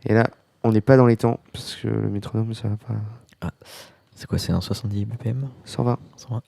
Et là, on n'est pas dans les temps, parce que le métronome, ça va pas. Ah, c'est quoi, c'est un 70 BPM 120. 120.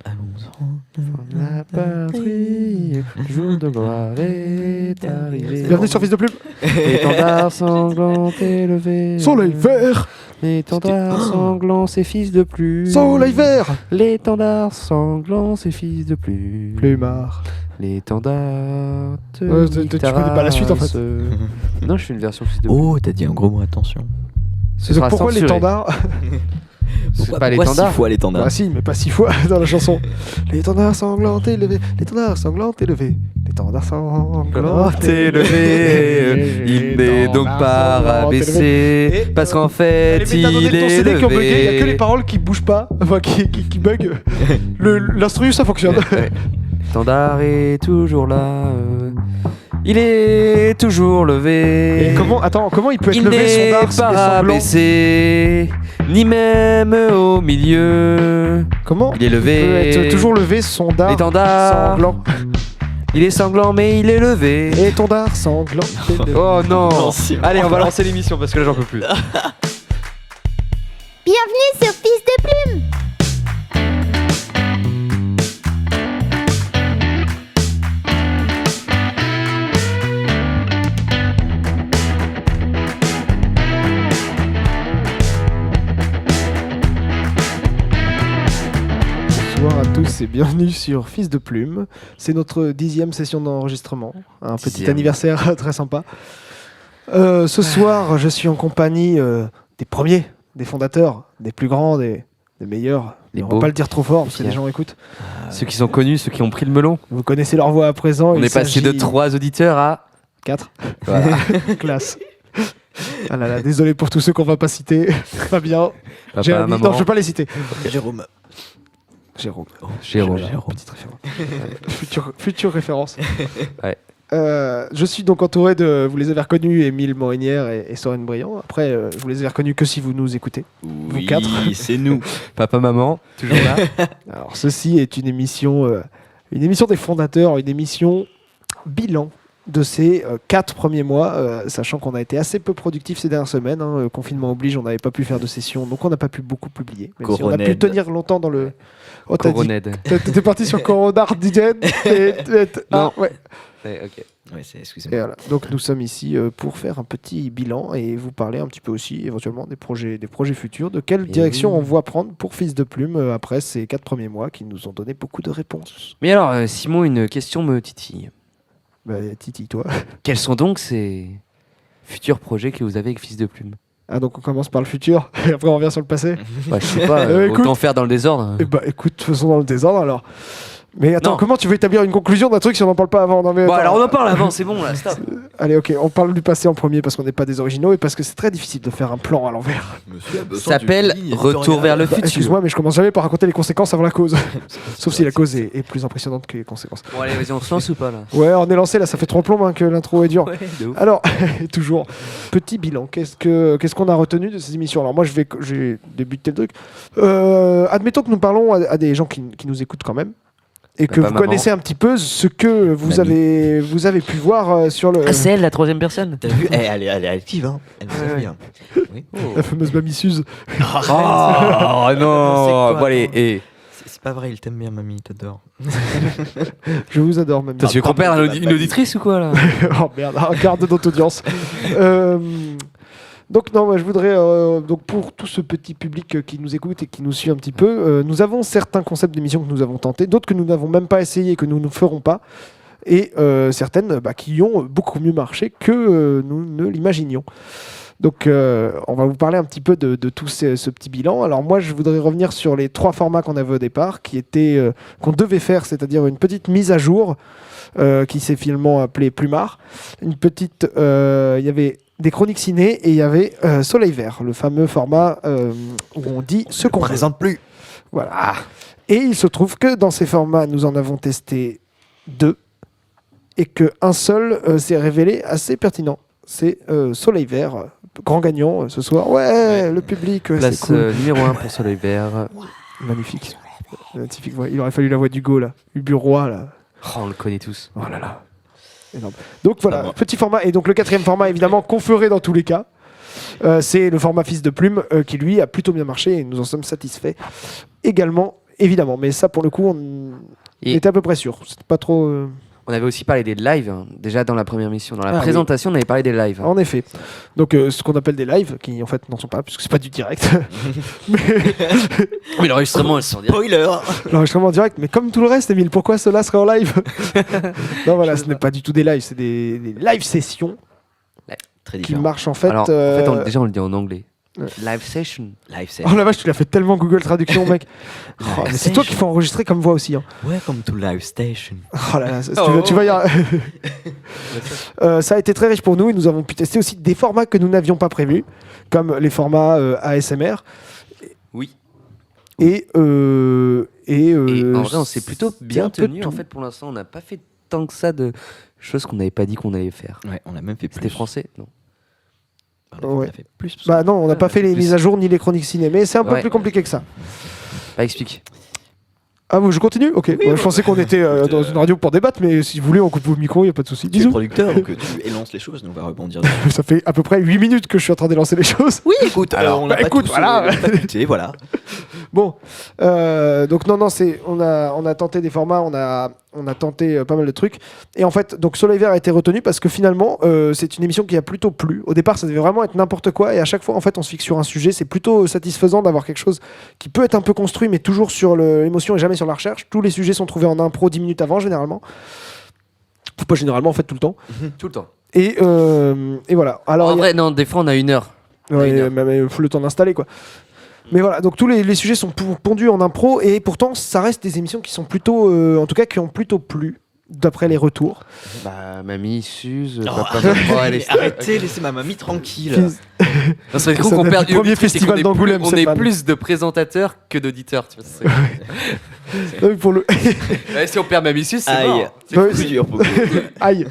Allons-en. La patrie, le jour de gloire est arrivé. Bienvenue sur Fils de Plume. L'étendard sanglant est levé. Soleil vert. L'étendard sanglant, c'est fils de plume. Soleil vert. L'étendard sanglant, c'est fils de plume. Plumard. L'étendard te tu connais pas la suite, en fait. Non, je fais une version fils de plume. Oh, t'as dit un gros mot, attention. Ce sera Pourquoi censuré. l'étendard C'est pas Pourquoi l'étendard. 6 fois l'étendard Ah si, mais pas 6 fois dans la chanson. L'étendard sanglant est levé. L'étendard sanglant est levé. L'étendard sanglant est levé, il n'est donc pas rabaissé, parce qu'en fait, Les métadonnées il de ton est CD qui ont bugué, il y a que les levé. paroles qui bougent pas, enfin qui bug. L'instru ça fonctionne. Ouais. L'étendard est toujours là, il est toujours levé. Et comment il peut être Il levé n'est son dard pas s'il est sanglant rabaissé, ni même au milieu. Comment Il est levé. peut être toujours levé son dard L'étendard, sanglant. il est sanglant mais il est levé. Et ton dard sanglant est levé. Oh non. Non, c'est Allez, on va bon. lancer l'émission parce que là j'en peux plus. Bienvenue sur Fils de Plume. Bonsoir à tous et bienvenue sur Fils de Plume. C'est notre 10e session d'enregistrement. Un petit 10e. anniversaire très sympa. Ce soir, je suis en compagnie des premiers, des fondateurs, des plus grands, des meilleurs. Les On va beaux. pas le dire trop fort parce que Fiers. les gens écoutent. Ceux qui sont connus, ceux qui ont pris le melon. Vous connaissez leur voix à présent. On est passé de 3 auditeurs à 4. Voilà. Classe. Ah là là, désolé pour tous ceux qu'on va pas citer. Fabien, Papa, Jérémy, maman. non, je vais pas les citer. Jérôme. Jérôme. Jérôme. Petite référence. Future référence. Ouais. Je suis donc entouré de, vous les avez reconnus, Émile Morinière et Soren Briand. Après, je vous les ai reconnus que si vous nous écoutez. Oui, quatre. c'est nous. Papa, maman, toujours là. Alors, ceci est une émission des fondateurs, une émission bilan de ces 4 premiers mois, sachant qu'on a été assez peu productifs ces dernières semaines. Confinement oblige, on n'avait pas pu faire de session, donc on n'a pas pu beaucoup publier. Même si on a pu Coroned. tenir longtemps dans le... Oh, t'as dit- Coroned. t'es parti sur Coronard DJ Non. ouais. Ouais, ok. Ouais, c'est, Et excusez-moi. voilà. Donc nous sommes ici pour faire un petit bilan et vous parler un petit peu aussi éventuellement des projets futurs, de quelle Et direction oui. on voit prendre pour Fils de Plume après ces 4 premiers mois qui nous ont donné beaucoup de réponses. Mais alors, Simon, une question me titille. Bah, Titi, toi. Quels sont donc ces futurs projets que vous avez avec Fils de Plume? Ah, donc on commence par le futur et après on revient sur le passé. Bah, je sais pas, Écoute. autant faire dans le désordre. Eh bah écoute, faisons dans le désordre alors. Mais attends, Non. comment tu veux établir une conclusion d'un truc si on n'en parle pas avant? Non, mais Bon, attends. alors on en parle avant, c'est bon là, stop. Allez, ok, on parle du passé en premier parce qu'on n'est pas des originaux et parce que c'est très difficile de faire un plan à l'envers. Monsieur a besoin Ça s'appelle d'une ligne Retour vers le Bah, futur. excuse-moi, mais je commence jamais par raconter les conséquences avant la cause. Sauf si la cause est plus impressionnante que les conséquences. Bon, allez, vas-y, on se lance ou pas là? Ouais, on est lancé là, ça fait 3 plombes que l'intro est dure. Ouais, de ouf. Alors, toujours, petit bilan. Qu'est-ce qu'on a retenu de ces émissions? Alors moi, j'ai débuté le truc. Admettons que nous parlons à des gens qui nous écoutent quand même. Et que Papa, vous maman. connaissez un petit peu ce que vous avez pu voir sur le, Ah, c'est elle la troisième personne? T'as vu elle est active, hein. Elle nous Ouais, a ouais. bien. Oui. la fameuse Mamie Suze. Oh non. C'est quoi, Bon, allez, attends. et. C'est pas vrai, il t'aime bien, mamie, il t'adore. Je vous adore, Mamie. Tu veux qu'on perde une auditrice ou quoi là? Oh merde, regarde notre audience. Donc non, moi, je voudrais donc pour tout ce petit public qui nous écoute et qui nous suit un petit peu, nous avons certains concepts d'émissions que nous avons tentés, d'autres que nous n'avons même pas essayé et que nous ne ferons pas, et certaines qui ont beaucoup mieux marché que nous ne l'imaginions. Donc on va vous parler un petit peu de tout ce petit bilan. Alors moi je voudrais revenir sur les 3 formats qu'on avait au départ, qui étaient qu'on devait faire, c'est-à-dire une petite mise à jour qui s'est finalement appelée Plumard, une petite, il y avait des chroniques ciné et il y avait Soleil Vert, le fameux format où on dit ce qu'on veut. présente plus. Voilà. Et il se trouve que dans ces formats, nous en avons testé 2 et qu'un seul s'est révélé assez pertinent. C'est Soleil Vert, grand gagnant ce soir. Ouais, le public, c'est Place cool. numéro 1 pour Soleil Vert. Magnifique. Magnifique voix. Il aurait fallu la voix d'Hugo, là. Hugo Roy, là. Oh, on le connaît tous. Oh là là. Énorme. Donc voilà, moi. petit format. Et donc le quatrième format, évidemment, qu'on ferait dans tous les cas. C'est le format Fils de Plume qui lui a plutôt bien marché et nous en sommes satisfaits également, évidemment. Mais ça, pour le coup, on Et- était à peu près sûr. C'était pas trop. On avait aussi parlé des lives, hein, déjà dans la première mission. Dans la Ah, présentation, on avait parlé des lives. En effet. Donc ce qu'on appelle des lives, qui en fait n'en sont pas, puisque c'est pas du direct. Mais l'enregistrement, elles sont dire. Spoiler. L'enregistrement en direct, mais comme tout le reste, Emile, pourquoi cela serait en live? Non, voilà, ce n'est pas du tout des lives, c'est des live sessions Très qui différent. marchent en fait. Alors, en fait, déjà, on le dit en anglais. Ouais. Live session. Live set. Oh la vache, tu l'as fait tellement Google Traduction, mec. Oh, mais c'est toi qu'il faut enregistrer comme voix aussi. Hein. Welcome to Live Station. Oh là là, tu vas y arriver. Ça a été très riche pour nous et nous avons pu tester aussi des formats que nous n'avions pas prévus, comme les formats ASMR. Oui. Et Et en vrai, on s'est c'est plutôt bien un peu tenu. tout. En fait, pour l'instant, on n'a pas fait tant que ça de choses qu'on n'avait pas dit qu'on allait faire. Ouais, on a même fait plus. C'était français? Non. On a Ouais. fait plus. Bah non, on n'a pas fait les plus. mises à jour ni les chroniques ciné, mais c'est un peu Ouais. plus compliqué que ça. Bah, explique. Ah, je continue. Ok. Ouais, je pensais qu'on était dans une radio pour débattre, mais si vous voulez, on coupe vos micros, il n'y a pas de souci. Tu es Bisous. producteur, donc tu élances les choses, nous on va rebondir dessus. Ça fait à peu près 8 minutes que je suis en train d'élancer les choses. Oui, écoute, Alors, on l'a bah, pas écoute, tous, voilà. on l'a pas écouté, voilà. Bon, donc non, on a tenté des formats, on a tenté pas mal de trucs. Et en fait, donc Soleil Vert a été retenu parce que finalement, c'est une émission qui a plutôt plu. Au départ, ça devait vraiment être n'importe quoi. Et à chaque fois, en fait, on se fixe sur un sujet. C'est plutôt satisfaisant d'avoir quelque chose qui peut être un peu construit, mais toujours sur l'émotion et jamais sur la recherche. Tous les sujets sont trouvés en impro 10 minutes avant, généralement. Pas généralement, en fait, tout le temps. Tout le temps. Et voilà. Alors, En il y a- vrai, non, des fois, on a 1 heure. Ouais, Une heure. mais faut le temps d'installer quoi. Mais voilà, donc tous les sujets sont pondus en impro et pourtant ça reste des émissions qui sont plutôt, en tout cas qui ont plutôt plu d'après les retours. Bah, mamie, Suze, Oh, papa, arrêtez, laissez ma mamie tranquille. Non, c'est Ça con qu'on date perd du premier festival d'Angoulême, On cette est vanne. plus de présentateurs que d'auditeurs. Tu vois, Non, mais pour le Ouais, si on perd mamie, Suze, c'est Aïe, mort. c'est Ouais, plus dur pour vous. aïe.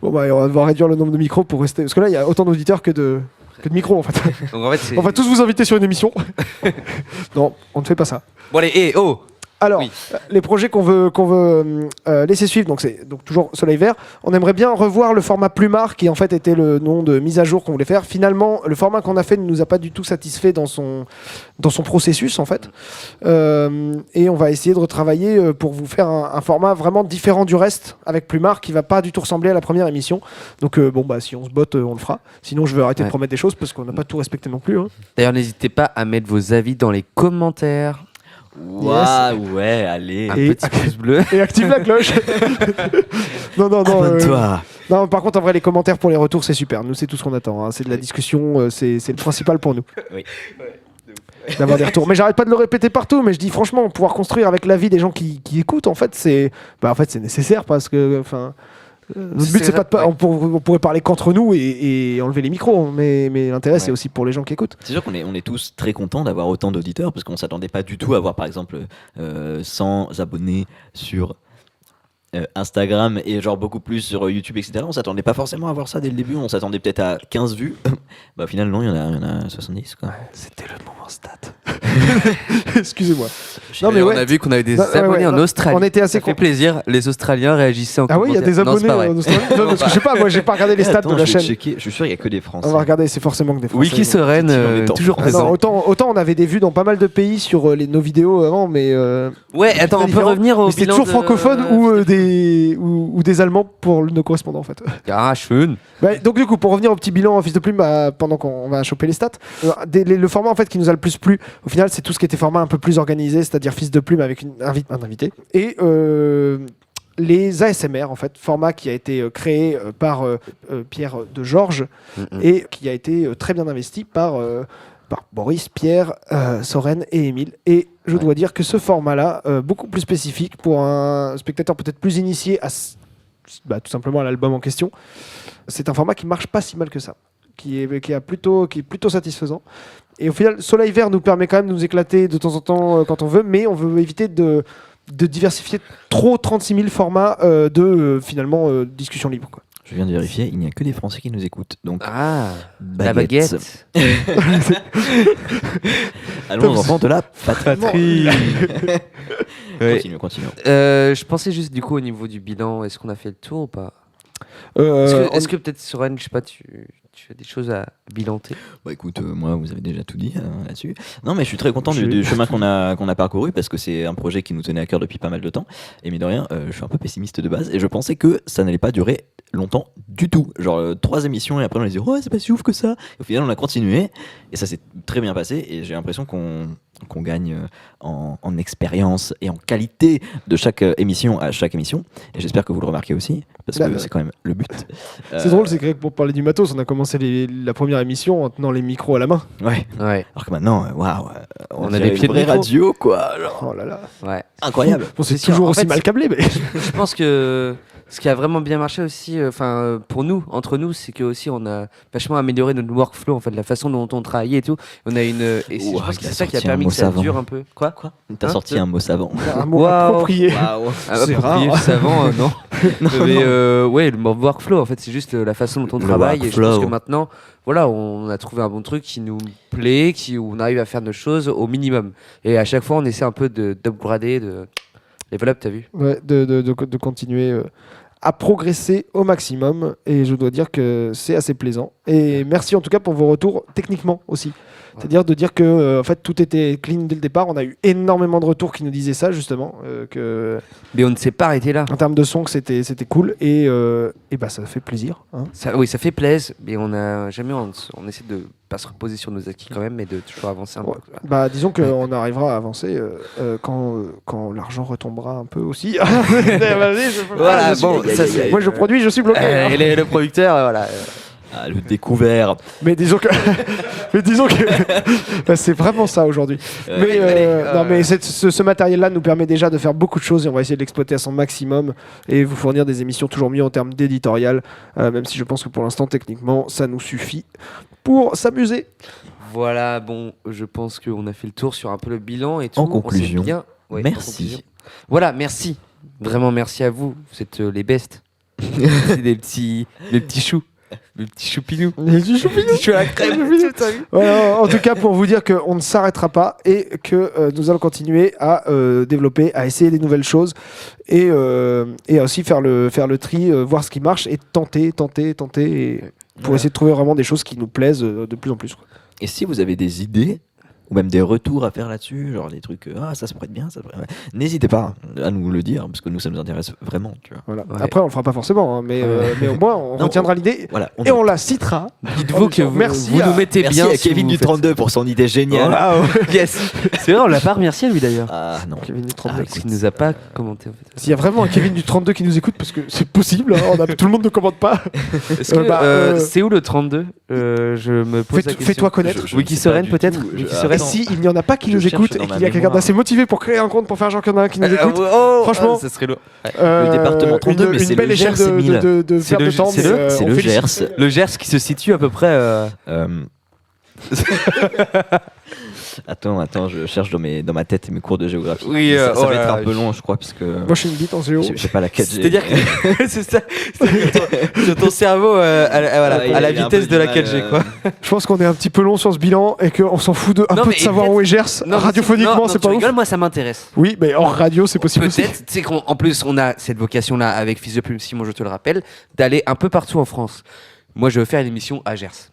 Bon bah on va devoir réduire le nombre de micros pour rester parce que là il y a autant d'auditeurs que de micros en fait. Donc en fait, c'est... On va tous vous inviter sur une émission. Non, on ne fait pas ça. Bon, allez, hé, oh. Alors, Oui. les projets qu'on veut laisser suivre, donc c'est donc toujours Soleil Vert. On aimerait bien revoir le format Plumard, qui en fait était le nom de mise à jour qu'on voulait faire. Finalement, le format qu'on a fait ne nous a pas du tout satisfait dans son processus en fait. Et on va essayer de retravailler pour vous faire un format vraiment différent du reste avec Plumard, qui va pas du tout ressembler à la première émission. Donc bon bah si on se botte, on le fera. Sinon, je vais arrêter de Ouais. promettre des choses parce qu'on n'a pas tout respecté non plus. Hein. D'ailleurs, n'hésitez pas à mettre vos avis dans les commentaires. Waouh, ouais, allez. Un Et- petit pouce bleu. Et active la cloche. non. Abonne-toi. Non, par contre, en vrai, les commentaires pour les retours, c'est super. Nous, c'est tout ce qu'on attend. Hein. C'est de la discussion, c'est le principal pour nous. Oui. D'avoir des retours. Mais j'arrête pas de le répéter partout. Mais je dis franchement, pouvoir construire avec l'avis des gens qui écoutent, en fait, c'est nécessaire parce que, enfin, notre but, c'est pas de ouais. on pourrait parler qu'entre nous et enlever les micros. Mais l'intérêt, c'est Ouais. aussi pour les gens qui écoutent. C'est sûr qu'on est tous très contents d'avoir autant d'auditeurs parce qu'on s'attendait pas du tout à avoir par exemple 100 abonnés sur Instagram et genre beaucoup plus sur YouTube, etc. On s'attendait pas forcément à avoir ça dès le début, on s'attendait peut-être à 15 vues. Bah au final non, il y en a 70 quoi. C'était le moment stat. Excusez-moi. Non, mais on ouais. a vu qu'on avait des Non, ouais, abonnés ouais, en non, Australie. on était assez Ça fait contents. plaisir. Les Australiens réagissaient en Ah oui, il y a des commentaire. Non, c'est abonnés pas vrai. en Australie. Non, parce que je sais pas, moi, j'ai pas regardé les stats Attends, de la je vais chaîne. checker. Je suis sûr il y a que des Français. On va regarder, c'est forcément que des Français. Wiki Sereine, Effectivement, toujours Ah Ah non, présent. autant on avait des vues dans pas mal de pays sur nos vidéos avant, mais Ouais, attends, on peut différent. revenir au c'était bilan toujours de- francophone ou des Allemands pour nos correspondants en fait. Ah, schön. Ouais, donc du coup, pour revenir au petit bilan Fils de Plume, pendant qu'on va choper les stats, le format en fait qui nous a le plus plu, au final, c'est tout ce qui était format un peu plus organisé, c'est-à-dire Fils de Plume avec un invité et les ASMR en fait, format qui a été créé par Pierre de Georges et qui a été très bien investi par Boris, Pierre, Soren et Émile. Et je dois dire que ce format-là, beaucoup plus spécifique pour un spectateur peut-être plus initié à tout simplement à l'album en question, c'est un format qui marche pas si mal que ça, qui est plutôt satisfaisant. Et au final, Soleil Vert nous permet quand même de nous éclater de temps en temps quand on veut, mais on veut éviter de diversifier trop 36 000 formats de finalement discussion libre, quoi. Je viens de vérifier, il n'y a que des Français qui nous écoutent. Donc, Ah, la baguette. baguette. Allons enfants de la patrie. Ouais. Continue. Je pensais juste du coup au niveau du bilan, est-ce qu'on a fait le tour ou pas? Est-ce que peut-être Soren, je sais pas, tu as des choses à bilanter? Bah écoute, moi vous avez déjà tout dit là-dessus. Non mais je suis très content Je- du chemin qu'on a parcouru parce que c'est un projet qui nous tenait à cœur depuis pas mal de temps. Et mine de rien, je suis un peu pessimiste de base et je pensais que ça n'allait pas durer longtemps du tout. Genre 3 émissions et après on a dit ouais c'est pas si ouf que ça. Et au final on a continué et ça s'est très bien passé et j'ai l'impression qu'on gagne en expérience et en qualité de chaque émission à chaque émission. Et j'espère que vous le remarquez aussi parce que Bah, c'est quand même le but. C'est drôle, c'est que pour parler du matos, on a commencé la première émission en tenant les micros à la main. Ouais. Ouais, Alors que maintenant, waouh, on a dirait des pieds une de vraie micro. radio quoi. Genre, Oh là là. ouais. incroyable. Bon, c'est C'est sûr. toujours En aussi fait, mal câblé, mais. Je pense que ce qui a vraiment bien marché aussi, pour nous, entre nous, c'est que aussi on a vachement amélioré notre workflow, en fait, la façon dont on travaillait et tout. On a je Ouah, pense que il a c'est ça qui a sorti un permis mot que ça savant. dure un peu. Quoi T'as Hein, sorti tu- un mot savant. Un mot Waouh. approprié. Waouh. C'est approprié, rare. savant, non. Mais ouais, le workflow, en fait, c'est juste la façon dont on Le travaille. Et je pense workflow. que maintenant, voilà, on a trouvé un bon truc qui nous plaît, où on arrive à faire nos choses au minimum. Et à chaque fois, on essaie un peu d'upgrader, de level up, t'as vu? Ouais, de continuer à progresser au maximum. Et je dois dire que c'est assez plaisant. Et merci en tout cas pour vos retours techniquement aussi. C'est-à-dire de dire que en fait, tout était clean dès le départ. On a eu énormément de retours qui nous disaient ça, justement. Que, Mais on ne s'est pas arrêté là. en termes de son, que c'était cool. Et bah, ça fait plaisir. Hein. Oui, ça fait plaisir, mais on essaie de pas se reposer sur nos acquis quand même, mais de toujours avancer un peu. Ouais. Bah, disons qu'on arrivera à avancer quand l'argent retombera un peu aussi. Vas-y, Voilà, je suis- bon, ça, c'est- moi je produis, je suis bloqué. hein. Et le producteur, voilà. Ah, le découvert. Mais disons que, bah, c'est vraiment ça aujourd'hui. Mais, non, mais ce matériel-là nous permet déjà de faire beaucoup de choses et on va essayer de l'exploiter à son maximum et vous fournir des émissions toujours mieux en termes d'éditorial, même si je pense que pour l'instant, techniquement, ça nous suffit pour s'amuser. Voilà, bon, je pense qu'on a fait le tour sur un peu le bilan et tout. En On s'est conclusion, bien- ouais, en merci. conclusion. Voilà, merci. Vraiment merci à vous. Vous êtes les bestes. C'est des petits choux. Des petits choupinous. Des choux à la crème. Voilà, en tout cas, pour vous dire qu'on ne s'arrêtera pas et que nous allons continuer à développer, à essayer des nouvelles choses et aussi faire le tri, voir ce qui marche et tenter et pour Voilà. essayer de trouver vraiment des choses qui nous plaisent de plus en plus. Quoi. Et si vous avez des idées ou même des retours à faire là-dessus, genre des trucs, ça pourrait être bien, ça pourrait... ouais. N'hésitez pas à nous le dire, parce que nous, ça nous intéresse vraiment, tu vois. Voilà. Ouais. Après, on le fera pas forcément, hein, mais au moins, on Non, retiendra l'idée Voilà. et on la citera. Dites-vous que Merci vous à- nous mettez Merci bien. à si Kevin vous du faites- 32 pour son idée géniale. Waouh, yes. C'est vrai, on l'a pas remercié lui d'ailleurs. Ah non. Kevin du 32. Parce qu'il nous a pas commenté en fait. S'il y a vraiment un Kevin du 32 qui nous écoute, parce que c'est possible, hein, tout le monde ne commente pas. Est-ce que, c'est où le 32 Je me pose la question. Fais-toi connaître. Je Wiki ne sais pas Soren du peut-être tout. Wiki Je- Soren Et si il n'y en a pas qui Je nous cherche écoute dans et ma qu'il y a quelqu'un mémoire. d'assez motivé pour créer un compte pour faire genre qu'il y en a un qui nous écoute, franchement, ça serait lourd. Le département 32, mais une c'est belle le échelle Gers, Émile. de C'est faire le- de temps. c'est mais, le- C'est on le félicite. Gers. Le Gers qui se situe à peu près. Euh, Attends, je cherche dans ma tête mes cours de géographie. Oui, ça oh va là être là, un peu long, je crois, puisque Moi, je suis une bite en géo. j'ai pas la 4G. C'est-à-dire que c'est ça. C'est-à-dire que ton cerveau à la il a un vitesse peu de la du mal, 4G quoi. Je pense qu'on est un petit peu long sur ce bilan et qu'on s'en fout un Non, peu mais de savoir peut-être- où est Gers. Non, Radiophoniquement, non, c'est tu pas ouf. rigoles, moi ça m'intéresse. Oui, mais hors radio, c'est possible aussi. Peut-être, tu sais qu'en plus on a cette vocation-là avec Fils de Plume Simon, je te le rappelle, d'aller un peu partout en France. Moi, je veux faire une émission à Gers,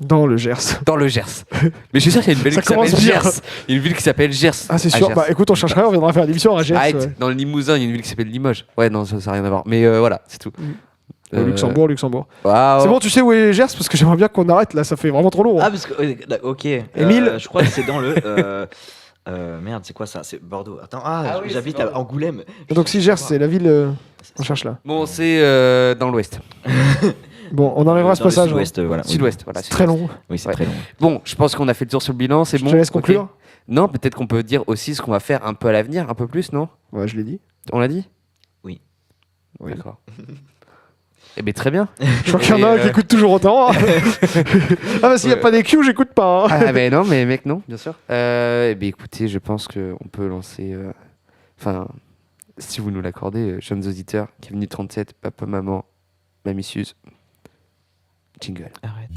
Dans le Gers. dans le Gers. Mais je suis sûr qu'il y a une ville Ça qui s'appelle commence bien. Gers. Il y a une ville qui s'appelle Gers. Ah, c'est à sûr. Gers. Bah écoute, on cherchera, on viendra faire une émission à Gers. Arrête, ouais. dans le Limousin, il y a une ville qui s'appelle Limoges. Ouais, non, ça n'a rien à voir. Mais voilà, c'est tout. Au Luxembourg. Waouh. C'est bon, tu sais où est Gers parce que j'aimerais bien qu'on arrête là, ça fait vraiment trop long. Ah, parce que. Ok. Émile Je crois que c'est dans le. Merde, c'est quoi ça? C'est Bordeaux. Attends, oui, j'habite c'est à Bordeaux. Angoulême. Donc si Gers, c'est la ville, on cherche là. Bon, c'est dans l'ouest. Bon, on arrivera à ce Dans le passage. hein. sud-ouest, voilà. Oui. Sud-ouest, voilà. C'est très long. Oui, c'est Ouais. très long. Bon, je pense qu'on a fait le tour sur le bilan, c'est Je bon. te laisse ok. conclure. Non, peut-être qu'on peut dire aussi ce qu'on va faire un peu à l'avenir, un peu plus, non? Ouais, je l'ai dit. On l'a dit? Oui. Oui. D'accord. Eh bien, très bien. Je crois qu'il y en a un qui écoute toujours autant. Ah bah s'il n'y a Ouais. pas des cues, j'écoute pas. hein. Ah, ben non, mais mec, non, bien sûr. Eh bien, écoutez, je pense qu'on peut lancer. Enfin, si vous nous l'accordez, jeunes auditeurs, qui est venu 37, papa, maman, Mamie Suze. Jingle. Arrête.